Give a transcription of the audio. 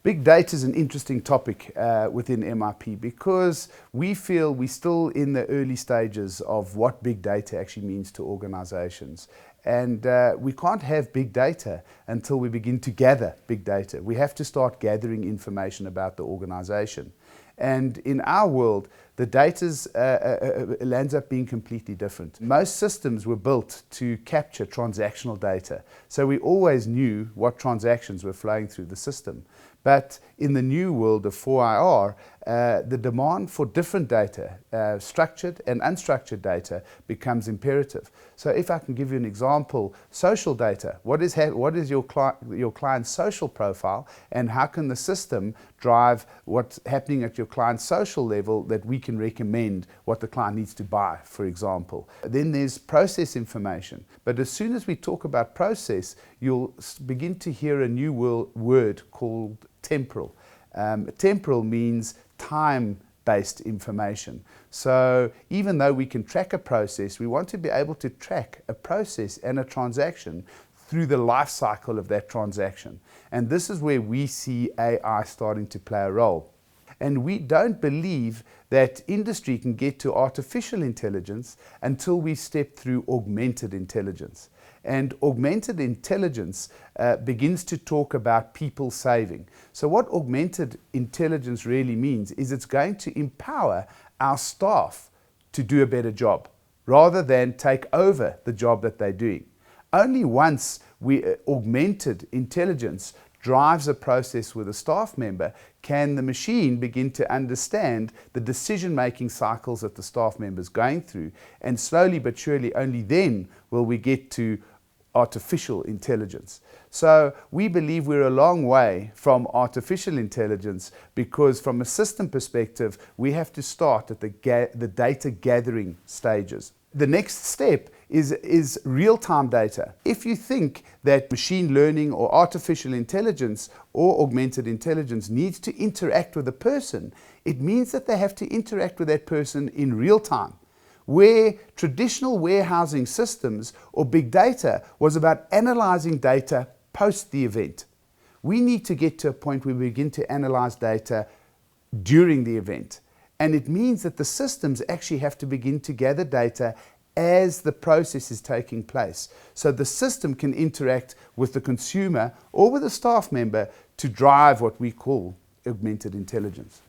Big data is an interesting topic within MIP because we feel we're still in the early stages of what big data actually means to organizations. And we can't have big data until we begin to gather big data. We have to start gathering information about the organization. And in our world, the data lands up being completely different. Most systems were built to capture transactional data. So we always knew what transactions were flowing through the system. But in the new world of 4IR, the demand for different data, structured and unstructured data, becomes imperative. So if I can give you an example, social data, what is your client's social profile, and how can the system drive what's happening at your client's social level that we can recommend what the client needs to buy, for example. Then there's process information. But as soon as we talk about process, you'll begin to hear a new word called temporal. Temporal means time-based information. So even though we can track a process, we want to be able to track a process and a transaction through the life cycle of that transaction. And this is where we see AI starting to play a role. And we don't believe that industry can get to artificial intelligence until we step through augmented intelligence. And augmented intelligence begins to talk about people saving. So what augmented intelligence really means is it's going to empower our staff to do a better job rather than take over the job that they're doing. Only once augmented intelligence drives a process with a staff member can the machine begin to understand the decision-making cycles that the staff member is going through, and slowly but surely only then will we get to artificial intelligence. So we believe we're a long way from artificial intelligence because from a system perspective we have to start at the data gathering stages. The next step is real-time data. If you think that machine learning or artificial intelligence or augmented intelligence needs to interact with a person, it means that they have to interact with that person in real time. Where traditional warehousing systems or big data was about analyzing data post the event. We need to get to a point where we begin to analyze data during the event. And it means that the systems actually have to begin to gather data as the process is taking place. So the system can interact with the consumer or with a staff member to drive what we call augmented intelligence.